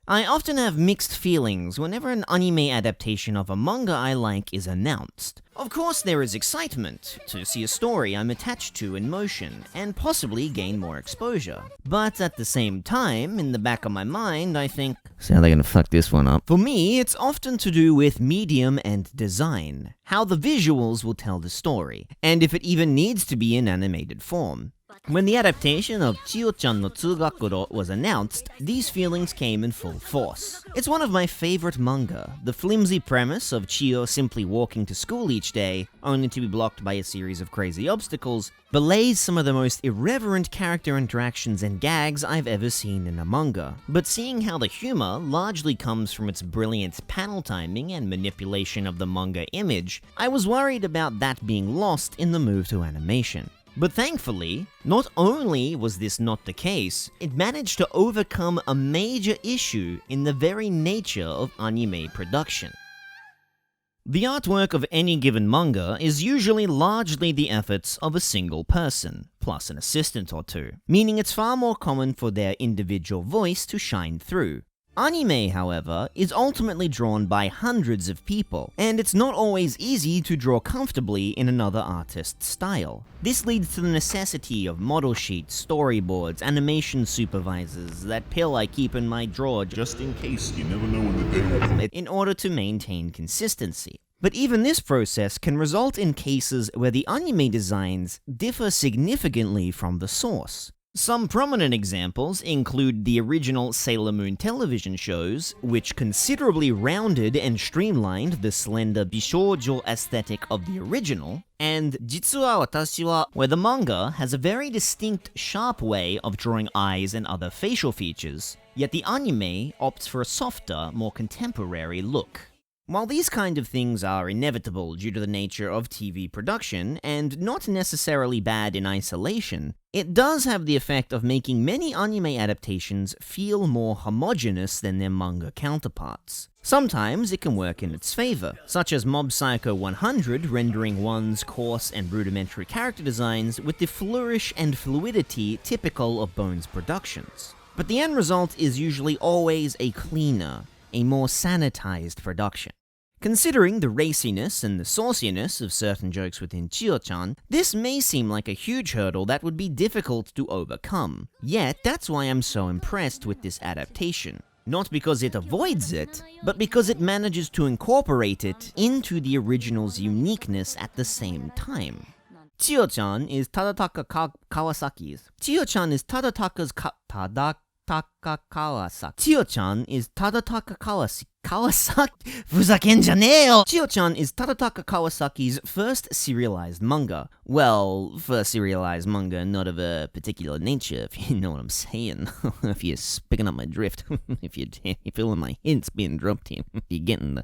I often have mixed feelings whenever an anime adaptation of a manga I like is announced. Of course there is excitement to see a story I'm attached to in motion, and possibly gain more exposure. But at the same time, in the back of my mind, I think, so how are they gonna fuck this one up? For me, it's often to do with medium and design, how the visuals will tell the story, and if it even needs to be in animated form. When the adaptation of Chio-chan no Tsuugakuro was announced, these feelings came in full force. It's one of my favorite manga. The flimsy premise of Chio simply walking to school each day, only to be blocked by a series of crazy obstacles, belays some of the most irreverent character interactions and gags I've ever seen in a manga. But seeing how the humor largely comes from its brilliant panel timing and manipulation of the manga image, I was worried about that being lost in the move to animation. But thankfully, not only was this not the case, it managed to overcome a major issue in the very nature of anime production. The artwork of any given manga is usually largely the efforts of a single person, plus an assistant or two, meaning it's far more common for their individual voice to shine through. Anime, however, is ultimately drawn by hundreds of people, and it's not always easy to draw comfortably in another artist's style. This leads to the necessity of model sheets, storyboards, animation supervisors, that pill I keep in my drawer just in case you never know when the day will come, in order to maintain consistency. But even this process can result in cases where the anime designs differ significantly from the source. Some prominent examples include the original Sailor Moon television shows, which considerably rounded and streamlined the slender bishoujo aesthetic of the original, and Jitsu wa Watashi wa, where the manga has a very distinct, sharp way of drawing eyes and other facial features, yet the anime opts for a softer, more contemporary look. While these kind of things are inevitable due to the nature of TV production, and not necessarily bad in isolation, it does have the effect of making many anime adaptations feel more homogeneous than their manga counterparts. Sometimes it can work in its favor, such as Mob Psycho 100 rendering one's coarse and rudimentary character designs with the flourish and fluidity typical of Bones productions. But the end result is usually always a cleaner, a more sanitized production. Considering the raciness and the sauciness of certain jokes within Chio-chan, this may seem like a huge hurdle that would be difficult to overcome. Yet, that's why I'm so impressed with this adaptation. Not because it avoids it, but because it manages to incorporate it into the original's uniqueness at the same time. Chio-chan is Tadataka Kawasaki's. Chio-chan is Tadataka Kawasaki. Chio-chan is Tadataka Kawasaki. Fuzaken janeo! Chio-chan is Tadataka Kawasaki's first serialized manga. Well, first serialized manga not of a particular nature, if you know what I'm saying. If you're picking up my drift. if you're feeling my hints being dropped here. If you're getting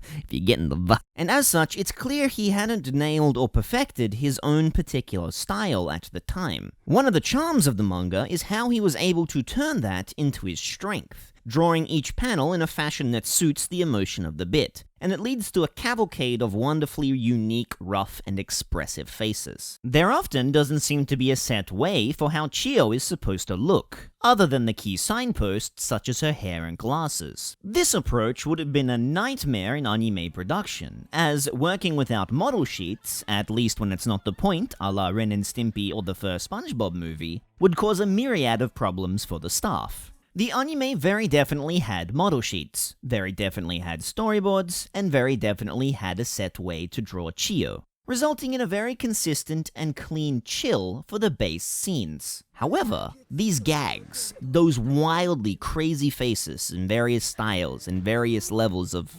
the vibe. And as such, it's clear he hadn't nailed or perfected his own particular style at the time. One of the charms of the manga is how he was able to turn that into his strength, drawing each panel in a fashion that suits the emotion of the bit, and it leads to a cavalcade of wonderfully unique, rough, and expressive faces. There often doesn't seem to be a set way for how Chio is supposed to look, other than the key signposts such as her hair and glasses. This approach would have been a nightmare in anime production, as working without model sheets, at least when it's not the point, a la Ren and Stimpy or the first SpongeBob movie, would cause a myriad of problems for the staff. The anime very definitely had model sheets, very definitely had storyboards, and very definitely had a set way to draw Chio, resulting in a very consistent and clean chill for the base scenes. However, these gags, those wildly crazy faces in various styles and various levels of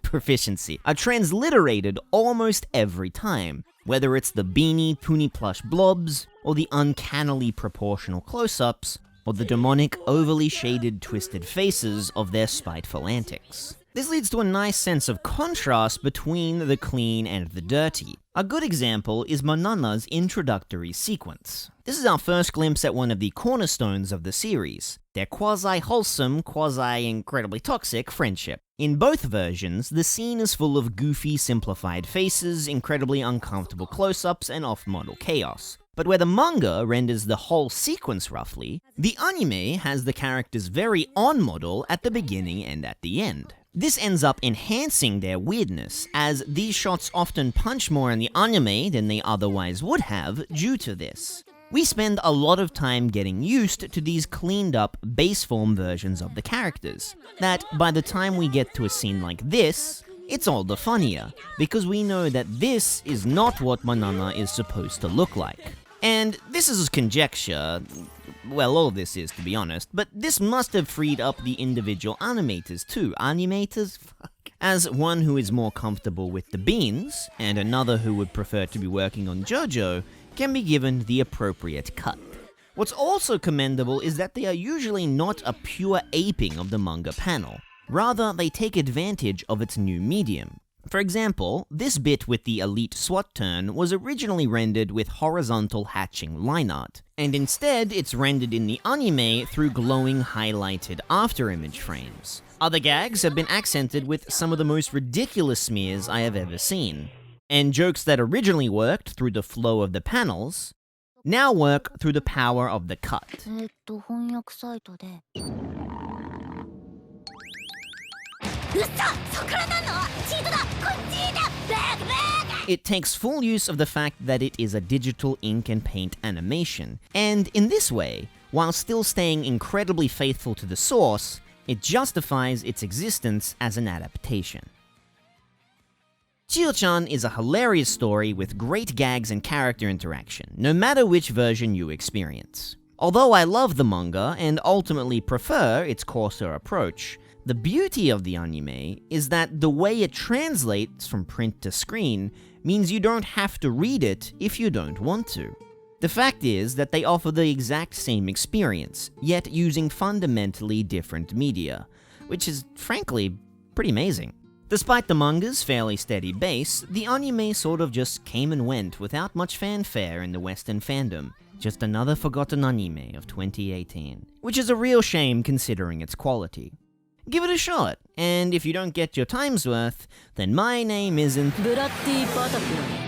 proficiency, are transliterated almost every time, whether it's the beanie Puni plush blobs, or the uncannily proportional close-ups, or the demonic, overly shaded, twisted faces of their spiteful antics. This leads to a nice sense of contrast between the clean and the dirty. A good example is Manana's introductory sequence. This is our first glimpse at one of the cornerstones of the series, their quasi-wholesome, quasi-incredibly toxic friendship. In both versions, the scene is full of goofy, simplified faces, incredibly uncomfortable close-ups, and off-model chaos. But where the manga renders the whole sequence roughly, the anime has the characters very on model at the beginning and at the end. This ends up enhancing their weirdness, as these shots often punch more in the anime than they otherwise would have due to this. We spend a lot of time getting used to these cleaned up base form versions of the characters, that by the time we get to a scene like this, it's all the funnier, because we know that this is not what Manana is supposed to look like. And this is conjecture, well, all this is to be honest, but this must have freed up the individual animators too. Animators? Fuck. As one who is more comfortable with the beans, and another who would prefer to be working on JoJo, can be given the appropriate cut. What's also commendable is that they are usually not a pure aping of the manga panel. Rather, they take advantage of its new medium. For example, this bit with the elite SWAT turn was originally rendered with horizontal hatching line art, and instead it's rendered in the anime through glowing highlighted afterimage frames. Other gags have been accented with some of the most ridiculous smears I have ever seen. And jokes that originally worked through the flow of the panels, now work through the power of the cut. It takes full use of the fact that it is a digital ink and paint animation, and in this way, while still staying incredibly faithful to the source, it justifies its existence as an adaptation. Chio-chan is a hilarious story with great gags and character interaction, no matter which version you experience. Although I love the manga and ultimately prefer its coarser approach, the beauty of the anime is that the way it translates from print to screen means you don't have to read it if you don't want to. The fact is that they offer the exact same experience, yet using fundamentally different media, which is frankly pretty amazing. Despite the manga's fairly steady base, the anime sort of just came and went without much fanfare in the Western fandom. Just another forgotten anime of 2018, which is a real shame considering its quality. Give it a shot, and if you don't get your time's worth, then my name isn't Bloody Butterfly.